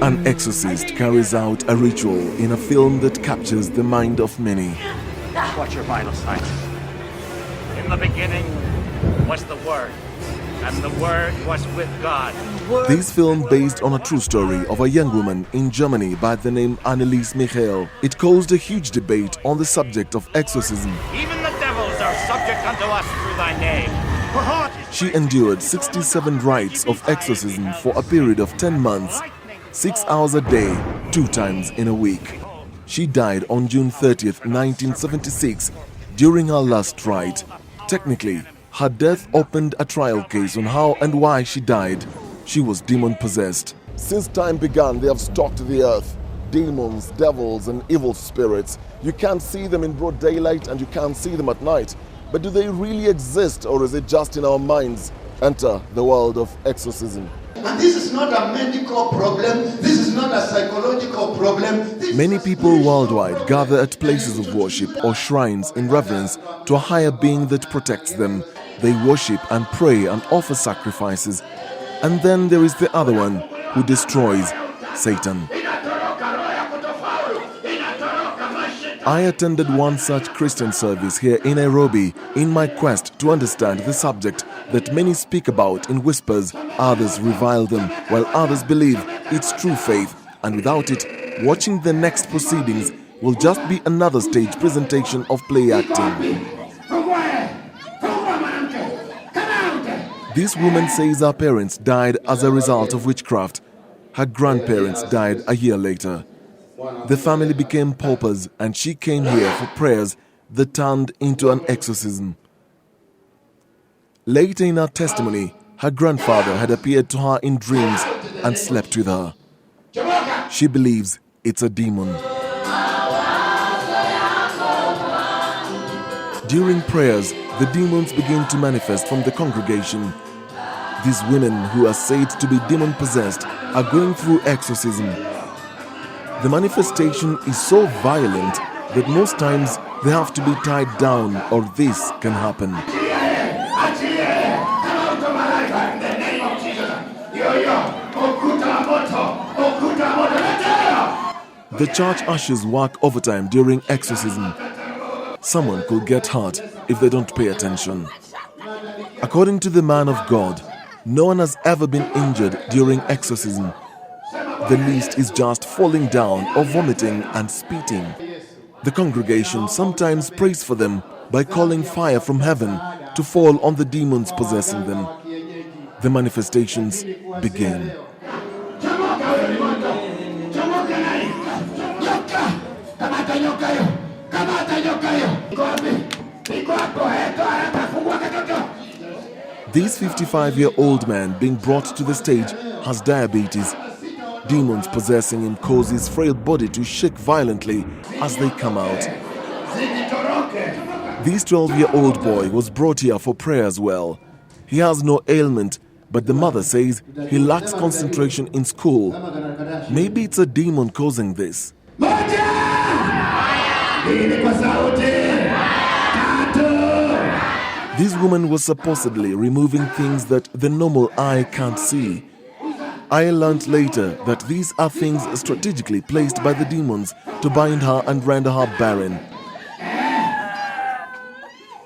An exorcist carries out a ritual in a film that captures the mind of many. What's your vital signs? In the beginning was the Word, and the Word was with God. This film, based on a true story of a young woman in Germany by the name Anneliese Michael, it caused a huge debate on the subject of exorcism. Even the devils are subject unto us through thy name. She endured 67 rites of exorcism for a period of 10 months, 6 hours a day, 2 times in a week. She died on June 30th, 1976, during her last rite. Technically, her death opened a trial case on how and why she died. She was demon-possessed. Since time began, they have stalked the earth. Demons, devils, and evil spirits. You can't see them in broad daylight and you can't see them at night. But do they really exist, or is it just in our minds? Enter the world of exorcism. And this is not a medical problem, this is not a psychological problem. Many people worldwide gather at places of worship or shrines in reverence to a higher being that protects them. They worship and pray and offer sacrifices. And then there is the other one who destroys, Satan. I attended one such Christian service here in Nairobi in my quest to understand the subject that many speak about in whispers. Others revile them, while others believe it's true faith, and without it, watching the next proceedings will just be another stage presentation of play acting. This woman says her parents died as a result of witchcraft. Her grandparents died a year later. The family became paupers and she came here for prayers that turned into an exorcism. Later in her testimony, her grandfather had appeared to her in dreams and slept with her. She believes it's a demon. During prayers, the demons begin to manifest from the congregation. These women who are said to be demon-possessed are going through exorcism. The manifestation is so violent that most times they have to be tied down or this can happen. The church ushers work overtime during exorcism. Someone could get hurt if they don't pay attention. According to the man of God, no one has ever been injured during exorcism. The least is just falling down or vomiting and spitting. The congregation sometimes prays for them by calling fire from heaven to fall on the demons possessing them. The manifestations begin. This 55-year-old man being brought to the stage has diabetes. Demons possessing him cause his frail body to shake violently as they come out. This 12-year-old boy was brought here for prayer as well. He has no ailment, but the mother says he lacks concentration in school. Maybe it's a demon causing this. This woman was supposedly removing things that the normal eye can't see. I learned later that these are things strategically placed by the demons to bind her and render her barren.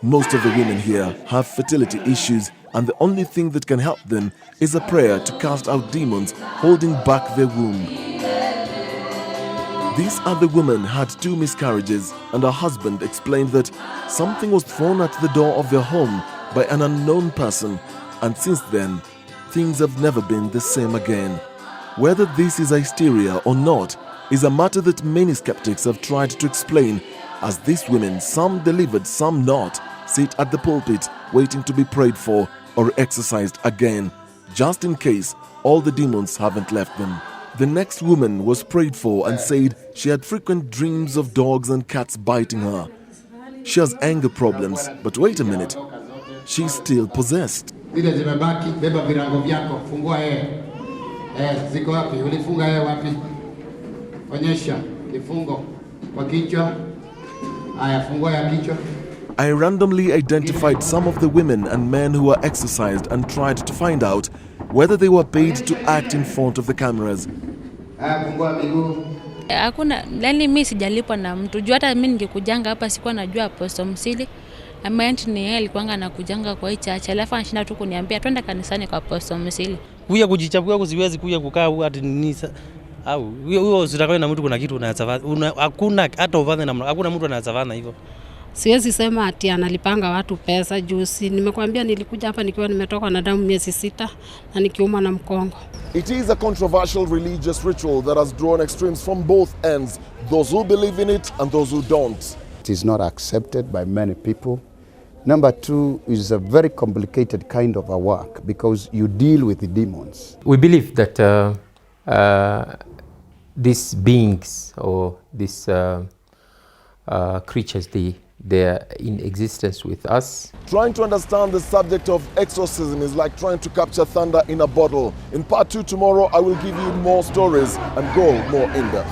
Most of the women here have fertility issues, and the only thing that can help them is a prayer to cast out demons holding back their womb. This other woman had 2 miscarriages, and her husband explained that something was thrown at the door of their home by an unknown person, and since then, things have never been the same again. Whether this is hysteria or not is a matter that many skeptics have tried to explain, as these women, some delivered, some not, sit at the pulpit waiting to be prayed for or exorcised again, just in case all the demons haven't left them. The next woman was prayed for and said she had frequent dreams of dogs and cats biting her. She has anger problems, but wait a minute, she's still possessed. Zile zimebaki, beba virango vyako, fungua ziko wapi? Ulifunga wapi? Onyesha kifungo kwa kichwa. Haya, fungo ya kichwa. I randomly identified some of the women and men who were exorcised and tried to find out whether they were paid to act in front of the cameras. Haya, fungo ya miguu. Hakuna, yani mimi sijalipwa na mtu. Juu hata mimi ningekujanga hapa sikuwa najua Apostle Msili. Amount ni yeye alikuwa anakujanga kwa hii church. Alafu anashinda tu kuniambia twende kanisani kwa Apostle Msili. Kuja kujichapua kusiwezi kuja kukaa hata nini au huyo usitakaye na mtu kuna kitu unayasavana. Hakuna hata uvane namna. Hakuna mtu anayasavana hivyo. Siwezi sema ati analipanga watu pesa juzi. Nimekwambia nilikuja hapa nikiwa nimetoka na damu miezi 6 na nikiumwa na mkongo. It is a controversial religious ritual that has drawn extremes from both ends, those who believe in it and those who don't. It is not accepted by many people. Number two, is a very complicated kind of a work because you deal with the demons. We believe that these beings or these creatures, they are in existence with us. Trying to understand the subject of exorcism is like trying to capture thunder in a bottle. In part 2 tomorrow, I will give you more stories and go more in depth.